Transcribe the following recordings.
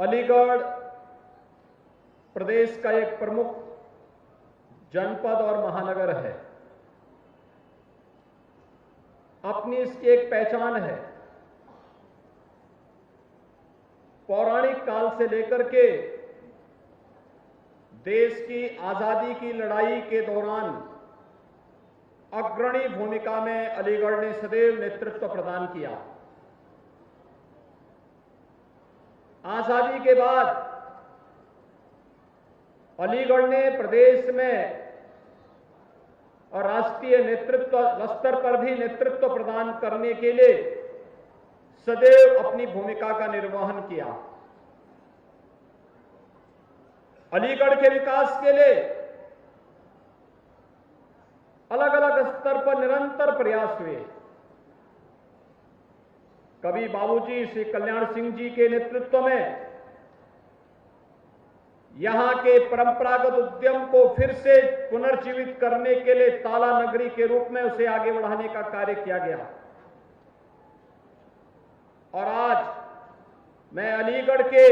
अलीगढ़ प्रदेश का एक प्रमुख जनपद और महानगर है। अपनी इसकी एक पहचान है। पौराणिक काल से लेकर के देश की आजादी की लड़ाई के दौरान अग्रणी भूमिका में अलीगढ़ ने सदैव नेतृत्व प्रदान किया। आजादी के बाद अलीगढ़ ने प्रदेश में और राष्ट्रीय नेतृत्व स्तर पर भी नेतृत्व प्रदान करने के लिए सदैव अपनी भूमिका का निर्वहन किया। अलीगढ़ के विकास के लिए अलग अलग स्तर पर निरंतर प्रयास हुए। कभी बाबूजी श्री कल्याण सिंह जी के नेतृत्व में यहां के परंपरागत उद्यम को फिर से पुनर्जीवित करने के लिए ताला नगरी के रूप में उसे आगे बढ़ाने का कार्य किया गया। और आज मैं अलीगढ़ के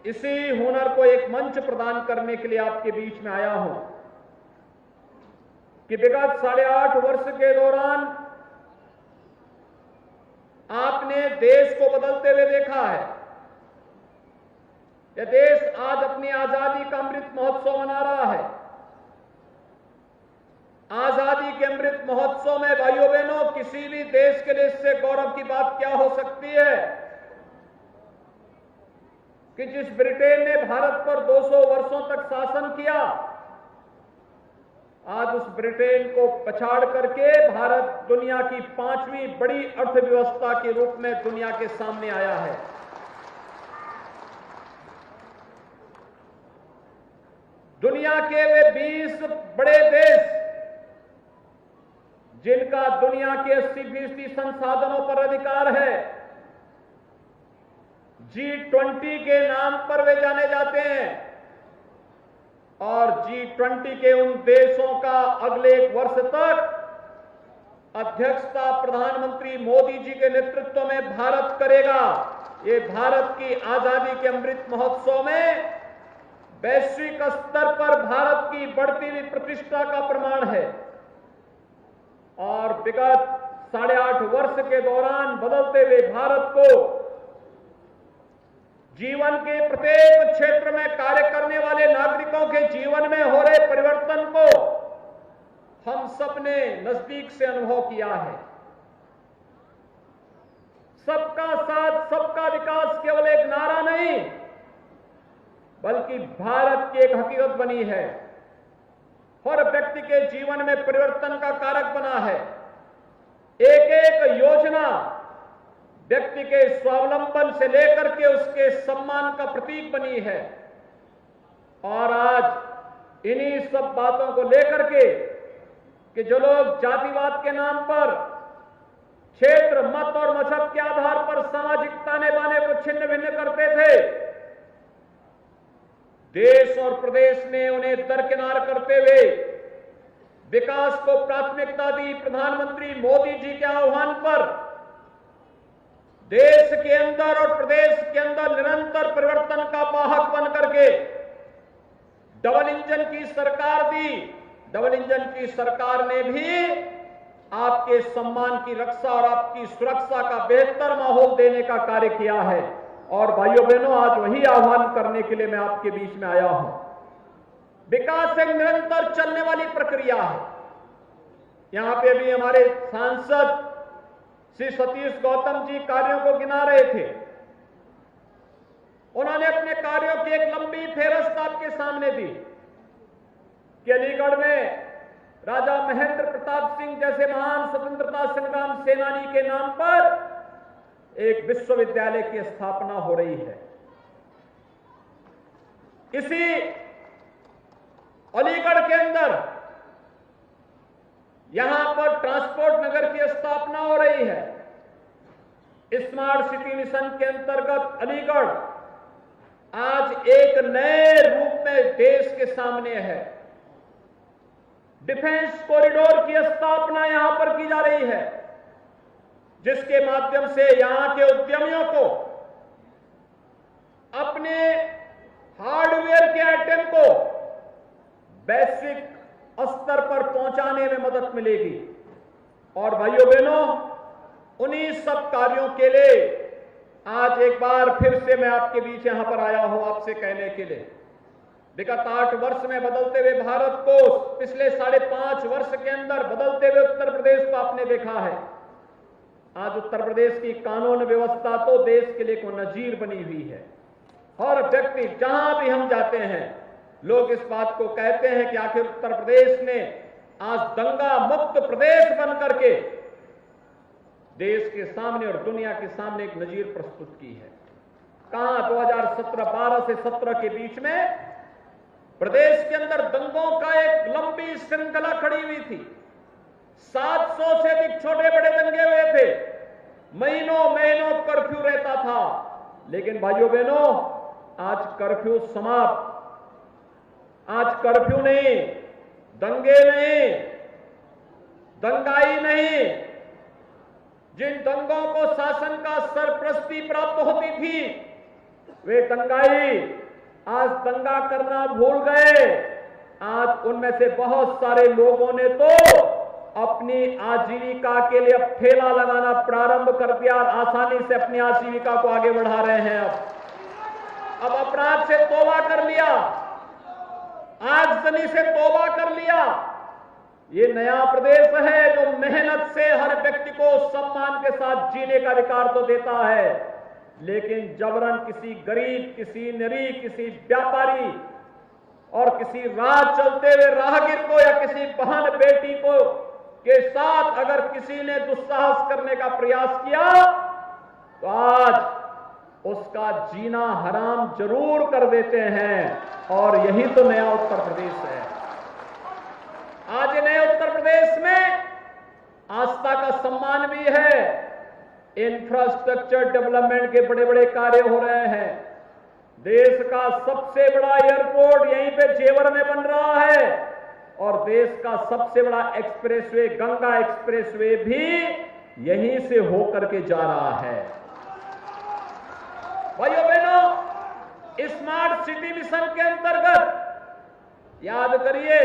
इसी हुनर को एक मंच प्रदान करने के लिए आपके बीच में आया हूं कि विगत 8.5 वर्ष के दौरान आपने देश को बदलते हुए देखा है। यह देश आज अपनी आजादी का अमृत महोत्सव मना रहा है। आजादी के अमृत महोत्सव में भाइयों बहनों, किसी भी देश के लिए इससे गौरव की बात क्या हो सकती है कि जिस ब्रिटेन ने भारत पर 200 वर्षों तक शासन किया, आज उस ब्रिटेन को पछाड़ करके भारत दुनिया की 5वीं बड़ी अर्थव्यवस्था के रूप में दुनिया के सामने आया है। दुनिया के वे 20 बड़े देश जिनका दुनिया के 80% संसाधनों पर अधिकार है, G20 के नाम पर वे जाने जाते हैं। और G20 के उन देशों का अगले 1 वर्ष तक अध्यक्षता प्रधानमंत्री मोदी जी के नेतृत्व में भारत करेगा। ये भारत की आजादी के अमृत महोत्सव में वैश्विक स्तर पर भारत की बढ़ती हुई प्रतिष्ठा का प्रमाण है। और विगत 8.5 वर्ष के दौरान बदलते हुए भारत को जीवन के प्रत्येक क्षेत्र में कार्य करने वाले नागरिकों के जीवन में हो रहे परिवर्तन को हम सबने नजदीक से अनुभव किया है। सबका साथ, सबका विकास केवल एक नारा नहीं, बल्कि भारत की एक हकीकत बनी है। हर व्यक्ति के जीवन में परिवर्तन का कारक बना है। एक एक योजना व्यक्ति के स्वावलंबन से लेकर के उसके सम्मान का प्रतीक बनी है। और आज इन्हीं सब बातों को लेकर के कि जो लोग जातिवाद के नाम पर, क्षेत्र, मत और मजहब के आधार पर सामाजिक ताने बाने को छिन्न भिन्न करते थे, देश और प्रदेश ने उन्हें दरकिनार करते हुए विकास को प्राथमिकता दी। प्रधानमंत्री मोदी जी के आह्वान पर देश के अंदर और प्रदेश के अंदर निरंतर परिवर्तन का वाहक बन करके डबल इंजन की सरकार दी। डबल इंजन की सरकार ने भी आपके सम्मान की रक्षा और आपकी सुरक्षा का बेहतर माहौल देने का कार्य किया है। और भाइयों बहनों, आज वही आह्वान करने के लिए मैं आपके बीच में आया हूं। विकास एक निरंतर चलने वाली प्रक्रिया है। यहां पे भी हमारे सांसद श्री सतीश गौतम जी कार्यों को गिना रहे थे। उन्होंने अपने कार्यों की एक लंबी फेहरिस्त आपके सामने दी कि अलीगढ़ में राजा महेंद्र प्रताप सिंह जैसे महान स्वतंत्रता संग्राम सेनानी के नाम पर एक विश्वविद्यालय की स्थापना हो रही है। इसी अलीगढ़ के अंदर यहां पर ट्रांसपोर्ट नगर की स्थापना हो रही है। स्मार्ट सिटी मिशन के अंतर्गत अलीगढ़ आज एक नए रूप में देश के सामने है। डिफेंस कॉरिडोर की स्थापना यहां पर की जा रही है, जिसके माध्यम से यहां के उद्यमियों को अपने वैश्विक स्तर पर पहुंचाने में मदद मिलेगी। और भाइयों बहनों, उन्हीं सब कार्यों के लिए आज एक बार फिर से मैं आपके बीच यहां पर आया हूं आपसे कहने के लिए, विगत 8 वर्ष में बदलते हुए भारत को, पिछले 5.5 वर्ष के अंदर बदलते हुए उत्तर प्रदेश को आपने देखा है। आज उत्तर प्रदेश की कानून व्यवस्था तो देश के लिए को नजीर बनी हुई है। हर व्यक्ति जहां भी हम जाते हैं, लोग इस बात को कहते हैं कि आखिर उत्तर प्रदेश ने आज दंगा मुक्त प्रदेश बन करके देश के सामने और दुनिया के सामने एक नजीर प्रस्तुत की है। कहां 2012 से 17 के बीच में प्रदेश के अंदर दंगों का एक लंबी श्रृंखला खड़ी हुई थी। 700 से अधिक छोटे बड़े दंगे हुए थे। महीनों महीनों कर्फ्यू रहता था। लेकिन भाइयों बहनों, आज कर्फ्यू समाप्त। आज कर्फ्यू नहीं, दंगे नहीं, दंगाई नहीं। जिन दंगों को शासन का सरपरस्ती प्राप्त होती थी, वे दंगाई आज दंगा करना भूल गए। आज उनमें से बहुत सारे लोगों ने तो अपनी आजीविका के लिए अब ठेला लगाना प्रारंभ कर दिया और आसानी से अपनी आजीविका को आगे बढ़ा रहे हैं। अब अपराध से तौबा कर लिया, आगजनी से तौबा कर लिया। ये नया प्रदेश है जो मेहनत से हर व्यक्ति को सम्मान के साथ जीने का अधिकार तो देता है, लेकिन जबरन किसी गरीब, किसी निरीह, किसी व्यापारी और किसी राह चलते हुए राहगीर को या किसी बहन बेटी को के साथ अगर किसी ने दुस्साहस करने का प्रयास किया तो आज उसका जीना हराम जरूर कर देते हैं। और यही तो नया उत्तर प्रदेश है। आज नए उत्तर प्रदेश में आस्था का सम्मान भी है। इंफ्रास्ट्रक्चर डेवलपमेंट के बड़े बड़े कार्य हो रहे हैं। देश का सबसे बड़ा एयरपोर्ट यहीं पे जेवर में बन रहा है और देश का सबसे बड़ा एक्सप्रेसवे, गंगा एक्सप्रेसवे भी यहीं से होकर के जा रहा है। भाइयों बहनों, स्मार्ट सिटी मिशन के अंतर्गत याद करिए,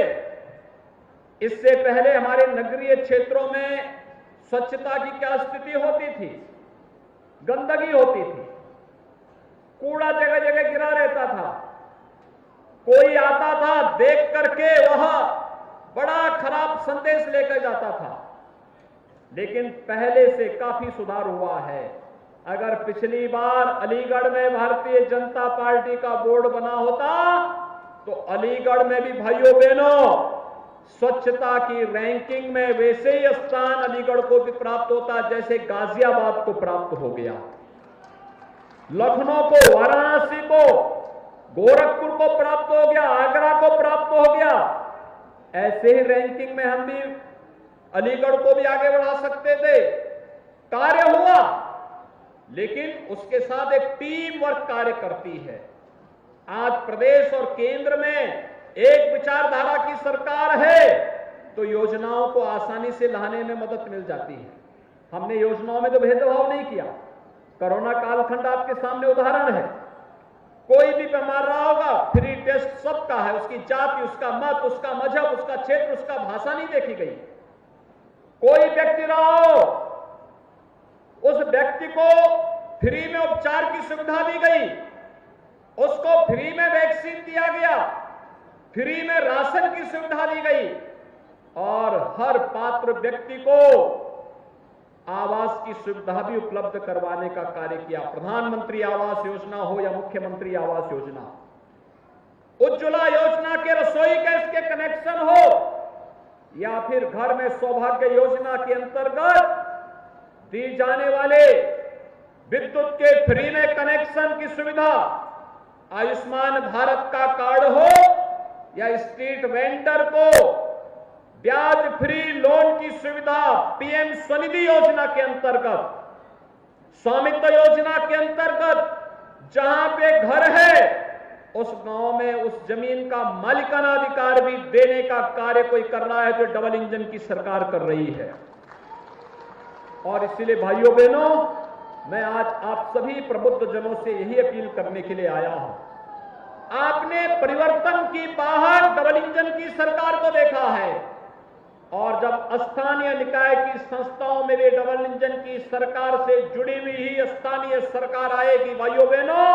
इससे पहले हमारे नगरीय क्षेत्रों में स्वच्छता की क्या स्थिति होती थी? गंदगी होती थी, कूड़ा जगह जगह गिरा रहता था। कोई आता था, देख करके वह बड़ा खराब संदेश लेकर जाता था। लेकिन पहले से काफी सुधार हुआ है। अगर पिछली बार अलीगढ़ में भारतीय जनता पार्टी का बोर्ड बना होता तो अलीगढ़ में भी भाइयों बहनों स्वच्छता की रैंकिंग में वैसे ही स्थान अलीगढ़ को भी प्राप्त होता जैसे गाजियाबाद को प्राप्त हो गया, लखनऊ को, वाराणसी को, गोरखपुर को प्राप्त हो गया, आगरा को प्राप्त हो गया। ऐसे ही रैंकिंग में हम भी अलीगढ़ को भी आगे बढ़ा सकते थे। कार्य हुआ, लेकिन उसके साथ एक टीम वर्क कार्य करती है। आज प्रदेश और केंद्र में एक विचारधारा की सरकार है तो योजनाओं को आसानी से लाने में मदद मिल जाती है। हमने योजनाओं में तो भेदभाव नहीं किया। कोरोना कालखंड आपके सामने उदाहरण है। कोई भी बीमार रहा होगा, फ्री टेस्ट सबका है। उसकी जाति, उसका मत, उसका मजहब, उसका क्षेत्र, उसका भाषा नहीं देखी गई। कोई व्यक्ति रहा हो, उस व्यक्ति को फ्री में उपचार की सुविधा दी गई, उसको फ्री में वैक्सीन दिया गया, फ्री में राशन की सुविधा दी गई और हर पात्र व्यक्ति को आवास की सुविधा भी उपलब्ध करवाने का कार्य किया। प्रधानमंत्री आवास योजना हो या मुख्यमंत्री आवास योजना, उज्ज्वला योजना के रसोई गैस के कनेक्शन हो या फिर घर में सौभाग्य योजना के अंतर्गत दी जाने वाले विद्युत के फ्री में कनेक्शन की सुविधा, आयुष्मान भारत का कार्ड हो या स्ट्रीट वेंडर को ब्याज फ्री लोन की सुविधा, पीएम स्वनिधि योजना के अंतर्गत, स्वामित्व योजना के अंतर्गत जहां पे घर है उस गांव में उस जमीन का मालिकाना अधिकार भी देने का कार्य कोई कर रहा है जो डबल इंजन की सरकार कर रही है। और इसलिए भाइयों बहनों, मैं आज आप सभी प्रबुद्ध जनों से यही अपील करने के लिए आया हूं। आपने परिवर्तन की बाहर डबल इंजन की सरकार को देखा है, और जब स्थानीय निकाय की संस्थाओं में भी डबल इंजन की सरकार से जुड़ी हुई ही स्थानीय सरकार आएगी भाइयों बहनों,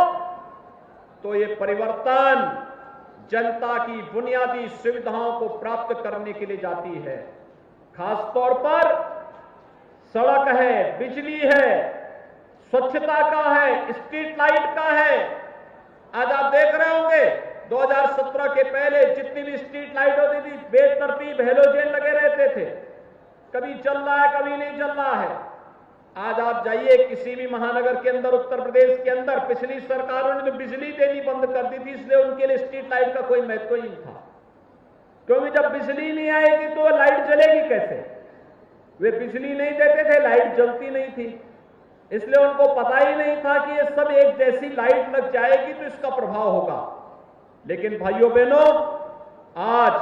तो ये परिवर्तन जनता की बुनियादी सुविधाओं को प्राप्त करने के लिए जाती है। खासतौर पर सड़क है, बिजली है, स्वच्छता का है, स्ट्रीट लाइट का है। आज आप देख रहे होंगे 2017 के पहले जितनी भी स्ट्रीट लाइट होती थी बेतरतीब हेलोजन लगे रहते थे, कभी चल रहा है कभी नहीं चल रहा है। आज आप जाइए किसी भी महानगर के अंदर, उत्तर प्रदेश के अंदर, पिछली सरकारों ने तो बिजली देनी बंद कर दी थी, इसलिए उनके लिए स्ट्रीट लाइट का कोई महत्व ही नहीं था, क्योंकि जब बिजली नहीं आएगी तो लाइट जलेगी कैसे। वे बिजली नहीं देते थे, लाइट जलती नहीं थी, इसलिए उनको पता ही नहीं था कि ये सब एक जैसी लाइट लग जाएगी तो इसका प्रभाव होगा। लेकिन भाइयों बहनों, आज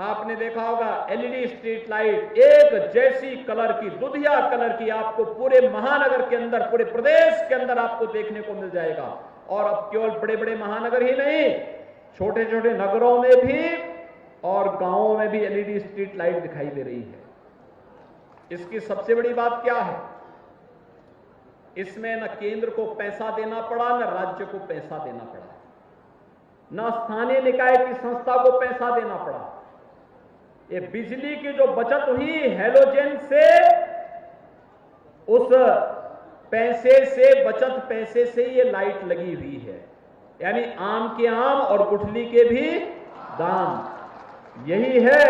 आपने देखा होगा एलईडी स्ट्रीट लाइट एक जैसी कलर की, दुधिया कलर की आपको पूरे महानगर के अंदर, पूरे प्रदेश के अंदर आपको देखने को मिल जाएगा। और अब केवल बड़े बड़े महानगर ही नहीं, छोटे छोटे नगरों में भी और गांवों में भी एलईडी स्ट्रीट लाइट दिखाई दे रही है। इसकी सबसे बड़ी बात क्या है, इसमें न केंद्र को पैसा देना पड़ा, न राज्य को पैसा देना पड़ा, न स्थानीय निकाय की संस्था को पैसा देना पड़ा। ये बिजली की जो बचत हुई हैलोजन से, उस पैसे से, बचत पैसे से ये लाइट लगी हुई है। यानी आम के आम और गुठली के भी दाम। यही है,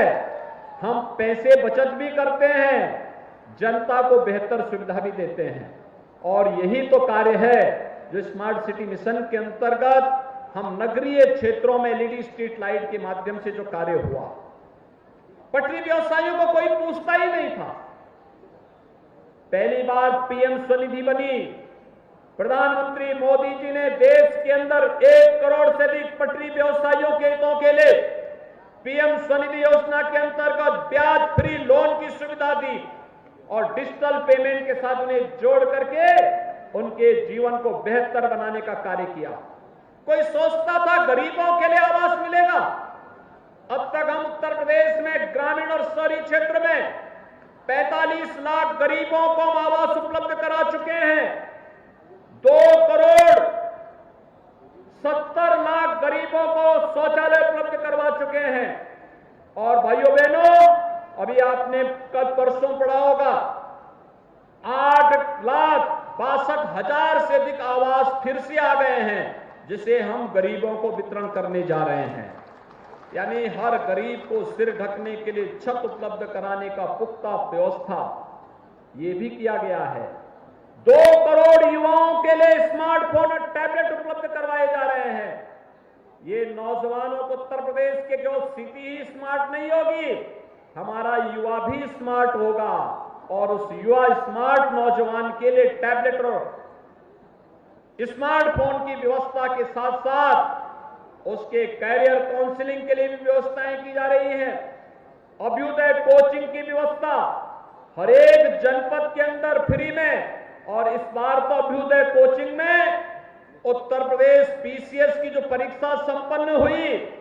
हम पैसे बचत भी करते हैं, जनता को बेहतर सुविधा भी देते हैं। और यही तो कार्य है जो स्मार्ट सिटी मिशन के अंतर्गत हम नगरीय क्षेत्रों में एलईडी स्ट्रीट लाइट के माध्यम से जो कार्य हुआ। पटरी व्यवसायियों को कोई पूछता ही नहीं था। पहली बार पीएम स्वनिधि बनी, प्रधानमंत्री मोदी जी ने देश के अंदर 1 करोड़ से अधिक पटरी व्यवसायियों के हितों के लिए पीएम स्वनिधि योजना के अंतर्गत ब्याज फ्री लोन की सुविधा दी और डिजिटल पेमेंट के साथ उन्हें जोड़ करके उनके जीवन को बेहतर बनाने का कार्य किया। कोई सोचता था गरीबों के लिए आवास मिलेगा? अब तक हम उत्तर प्रदेश में ग्रामीण और शहरी क्षेत्र में 45 लाख गरीबों को हम आवास उपलब्ध करा चुके हैं। 2 करोड़ 70 लाख गरीबों को शौचालय उपलब्ध करवा चुके हैं। और भाइयों बहनों, अभी आपने कल परसों पढ़ा होगा 8,62,000 से अधिक आवास फिर से आ गए हैं, जिसे हम गरीबों को वितरण करने जा रहे हैं। यानी हर गरीब को सिर ढकने के लिए छत उपलब्ध कराने का पुख्ता व्यवस्था ये भी किया गया है। 2 करोड़ युवाओं के लिए स्मार्टफोन और टैबलेट उपलब्ध करवाए जा रहे हैं। ये नौजवानों को उत्तर प्रदेश के जो सिटी ही स्मार्ट नहीं होगी, हमारा युवा भी स्मार्ट होगा। और उस युवा स्मार्ट नौजवान के लिए टैबलेट और स्मार्टफोन की व्यवस्था के साथ साथ उसके कैरियर काउंसलिंग के लिए भी व्यवस्थाएं की जा रही हैं। अभ्युदय कोचिंग की व्यवस्था हर एक जनपद के अंदर फ्री में, और इस बार तो अभ्युदय कोचिंग में उत्तर प्रदेश पीसीएस की जो परीक्षा संपन्न हुई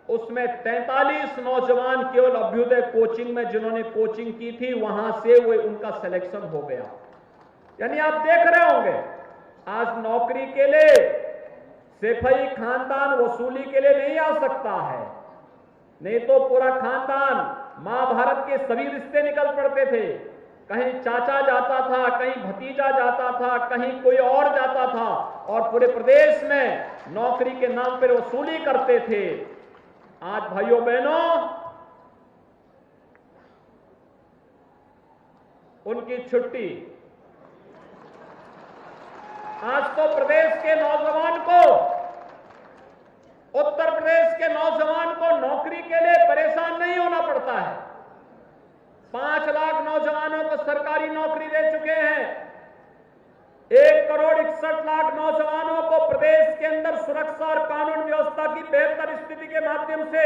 उसमें 43 नौजवान केवल अभ्युदय कोचिंग में जिन्होंने कोचिंग की थी वहां से वो उनका सिलेक्शन हो गया। यानी आप देख रहे होंगे आज नौकरी के लिए सिर्फ ही खानदान वसूली के लिए नहीं आ सकता है, नहीं तो पूरा खानदान, महाभारत के सभी रिश्ते निकल पड़ते थे। कहीं चाचा जाता था, कहीं भतीजा जाता था, कहीं कोई और जाता था, और पूरे प्रदेश में नौकरी के नाम पर वसूली करते थे। आज भाइयों बहनों, उनकी छुट्टी। आज तो प्रदेश के नौजवान को, उत्तर प्रदेश के नौजवान को नौकरी के लिए परेशान नहीं होना पड़ता है। 5 लाख नौजवानों को सरकारी नौकरी दे चुके हैं। 1 करोड़ 61 लाख नौजवानों को प्रदेश के अंदर सुरक्षा और कानून व्यवस्था की बेहतर स्थिति के माध्यम से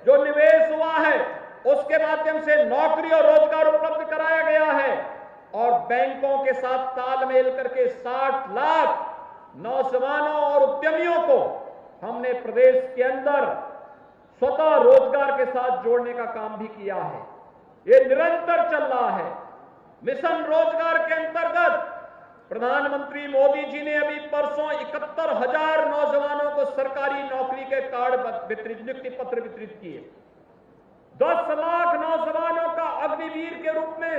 जो निवेश हुआ है उसके माध्यम से नौकरी और रोजगार उपलब्ध कराया गया है। और बैंकों के साथ तालमेल करके 60 लाख नौजवानों और उद्यमियों को हमने प्रदेश के अंदर स्वतः रोजगार के साथ जोड़ने का काम भी किया है। ये निरंतर चल रहा है। मिशन रोजगार के अंतर्गत प्रधानमंत्री मोदी जी ने अभी परसों 71,000 नौजवानों को सरकारी नौकरी के कार्ड नियुक्ति पत्र वितरित किए। 10 लाख नौजवानों का अग्निवीर के रूप में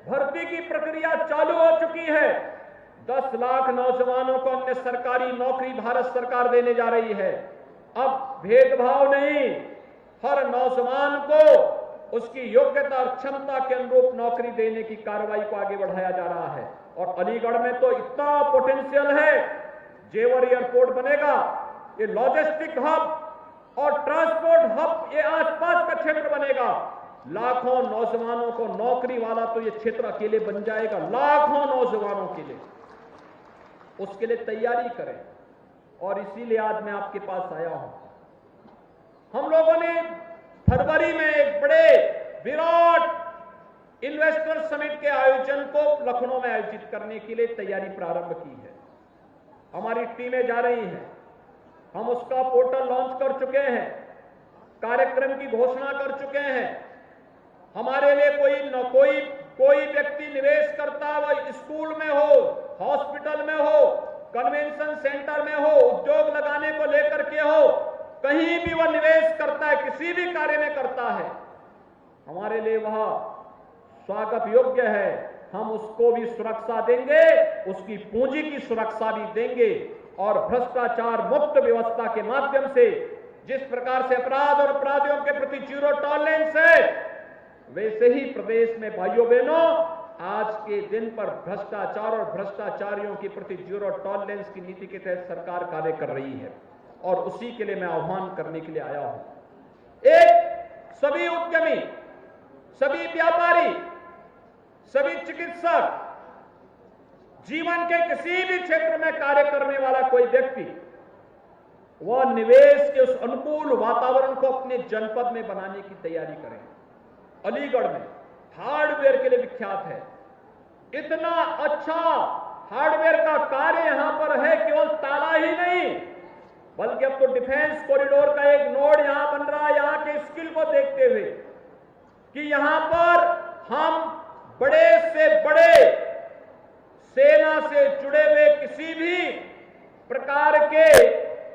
भर्ती की प्रक्रिया चालू हो चुकी है। 10 लाख नौजवानों को हमने सरकारी नौकरी भारत सरकार देने जा रही है। अब भेदभाव नहीं, हर नौजवान को उसकी योग्यता और क्षमता के अनुरूप नौकरी देने की कार्रवाई को आगे बढ़ाया जा रहा है। और अलीगढ़ में तो इतना पोटेंशियल है, जेवर एयरपोर्ट बनेगा, ये लॉजिस्टिक हब और ट्रांसपोर्ट हब, ये आसपास का क्षेत्र बनेगा। लाखों नौजवानों को नौकरी वाला तो ये क्षेत्र अकेले बन जाएगा, लाखों नौजवानों के लिए। उसके लिए तैयारी करें और इसीलिए आज मैं आपके पास आया हूं। हम लोगों ने फरवरी में एक बड़े विराट इन्वेस्टर समिट के आयोजन को लखनऊ में आयोजित करने के लिए तैयारी प्रारंभ की है। हमारी टीमें जा रही हैं, हम उसका पोर्टल लॉन्च कर चुके हैं, कार्यक्रम की घोषणा कर चुके हैं। हमारे लिए कोई व्यक्ति निवेश करता है, वह स्कूल में हो, हॉस्पिटल में हो, कन्वेंशन सेंटर में हो, उद्योग लगाने को लेकर के हो, कहीं भी वह निवेश करता है, किसी भी कार्य में करता है, हमारे लिए वह स्वागत योग्य है। हम उसको भी सुरक्षा देंगे, उसकी पूंजी की सुरक्षा भी देंगे और भ्रष्टाचार मुक्त व्यवस्था के माध्यम से जिस प्रकार से अपराध और अपराधियों के प्रति जीरो टॉलरेंस है, वैसे ही प्रदेश में भाइयों बहनों आज के दिन पर भ्रष्टाचार और भ्रष्टाचारियों के प्रति जीरो टॉलरेंस की नीति के तहत सरकार कार्य कर रही है और उसी के लिए मैं आह्वान करने के लिए आया हूं। एक, सभी उद्यमी, सभी व्यापारी, सभी चिकित्सक, जीवन के किसी भी क्षेत्र में कार्य करने वाला कोई व्यक्ति वह निवेश के उस अनुकूल वातावरण को अपने जनपद में बनाने की तैयारी करें। अलीगढ़ में हार्डवेयर के लिए विख्यात है। इतना अच्छा हार्डवेयर का कार्य यहां पर है, केवल ताला ही नहीं बल्कि अब तो डिफेंस कॉरिडोर का एक नोड यहां बन रहा है, यहां के स्किल को देखते हुए कि यहां पर हम बड़े से बड़े सेना से जुड़े हुए किसी भी प्रकार के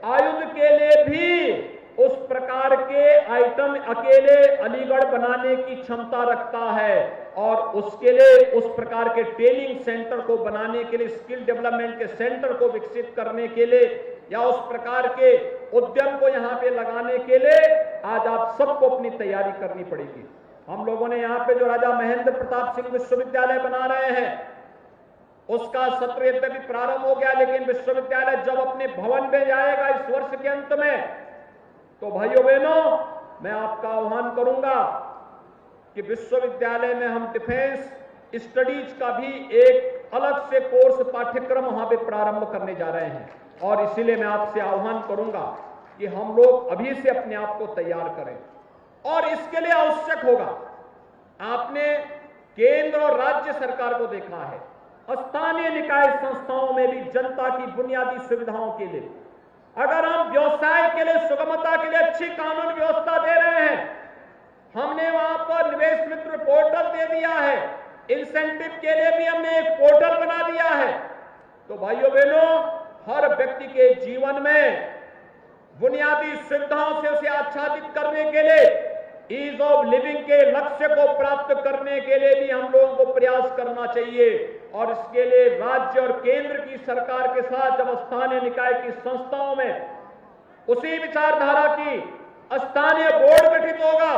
आयुध के लिए भी उस प्रकार के आइटम अकेले अलीगढ़ बनाने की क्षमता रखता है और उसके लिए उस प्रकार के ट्रेनिंग सेंटर को बनाने के लिए, स्किल डेवलपमेंट के सेंटर को विकसित करने के लिए या उस प्रकार के उद्यम को यहां पे लगाने के लिए आज आप सबको अपनी तैयारी करनी पड़ेगी। हम लोगों ने यहां पे जो राजा महेंद्र प्रताप सिंह विश्वविद्यालय बना रहे हैं उसका सत्र यद्यपि प्रारंभ हो गया, लेकिन विश्वविद्यालय जब अपने भवन में जाएगा इस वर्ष के अंत में, तो भाइयों बहनों मैं आपका आह्वान करूंगा कि विश्वविद्यालय में हम डिफेंस स्टडीज का भी एक अलग से कोर्स पाठ्यक्रम वहां पे प्रारंभ करने जा रहे हैं और इसीलिए मैं आपसे आह्वान करूंगा कि हम लोग अभी से अपने आप को तैयार करें और इसके लिए आवश्यक होगा, आपने केंद्र और राज्य सरकार को देखा है, स्थानीय निकाय संस्थाओं में भी जनता की बुनियादी सुविधाओं के लिए अगर हम व्यवसाय के लिए सुगमता के लिए अच्छी कानून व्यवस्था दे रहे हैं, हमने वहां पर निवेश मित्र पोर्टल दे दिया है, इंसेंटिव के लिए भी हमने एक पोर्टल बना दिया है, तो भाइयों बहनों हर व्यक्ति के जीवन में बुनियादी सुविधाओं से उसे आच्छादित करने के लिए, ईज ऑफ लिविंग के लक्ष्य को प्राप्त करने के लिए भी हम लोगों को प्रयास करना चाहिए और इसके लिए राज्य और केंद्र की सरकार के साथ जब स्थानीय निकाय की संस्थाओं में उसी विचारधारा की स्थानीय बोर्ड गठित होगा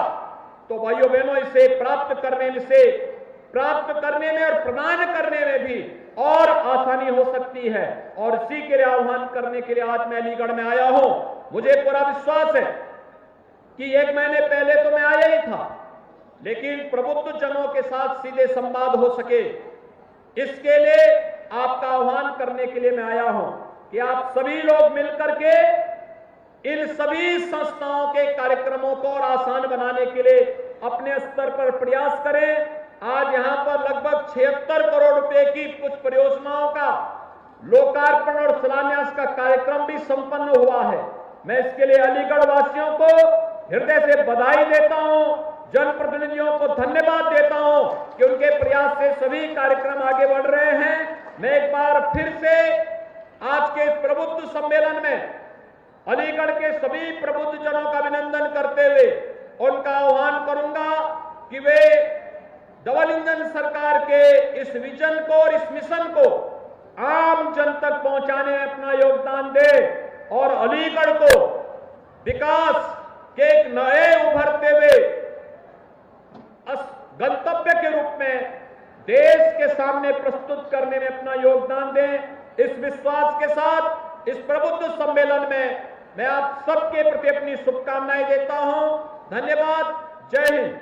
तो भाइयों बहनों इसे प्राप्त करने में और प्रदान करने में भी और आसानी हो सकती है और इसी के लिए आह्वान करने के लिए आज मैं अलीगढ़ में आया हूं। मुझे पूरा विश्वास है कि 1 महीने पहले तो मैं आया ही था, लेकिन प्रबुद्ध जनों के साथ सीधे संवाद हो सके इसके लिए आपका आह्वान करने के लिए मैं आया हूं कि आप सभी लोग मिलकर के इन सभी संस्थाओं के कार्यक्रमों को और आसान बनाने के लिए अपने स्तर पर प्रयास करें। आज यहां पर लगभग 76 करोड़ रुपए की कुछ परियोजनाओं का लोकार्पण और शिलान्यास का कार्यक्रम भी संपन्न हुआ है मैं इसके लिए अलीगढ़ वासियों को हृदय से बधाई देता हूं, जनप्रतिनिधियों को धन्यवाद देता हूं कि उनके प्रयास से सभी कार्यक्रम आगे बढ़ रहे हैं। मैं एक बार फिर से आज के इस प्रबुद्ध सम्मेलन में अलीगढ़ के सभी प्रबुद्ध जनों का अभिनंदन करते हुए उनका आह्वान करूंगा कि वे डबल इंजन सरकार के इस विजन को और इस मिशन को आम जन तक पहुंचाने में अपना योगदान दें और अलीगढ़ को विकास के एक नए उभरते हुए गंतव्य के रूप में देश के सामने प्रस्तुत करने में अपना योगदान दें। इस विश्वास के साथ इस प्रबुद्ध सम्मेलन में मैं आप सबके प्रति अपनी शुभकामनाएं देता हूं। धन्यवाद। जय हिंद।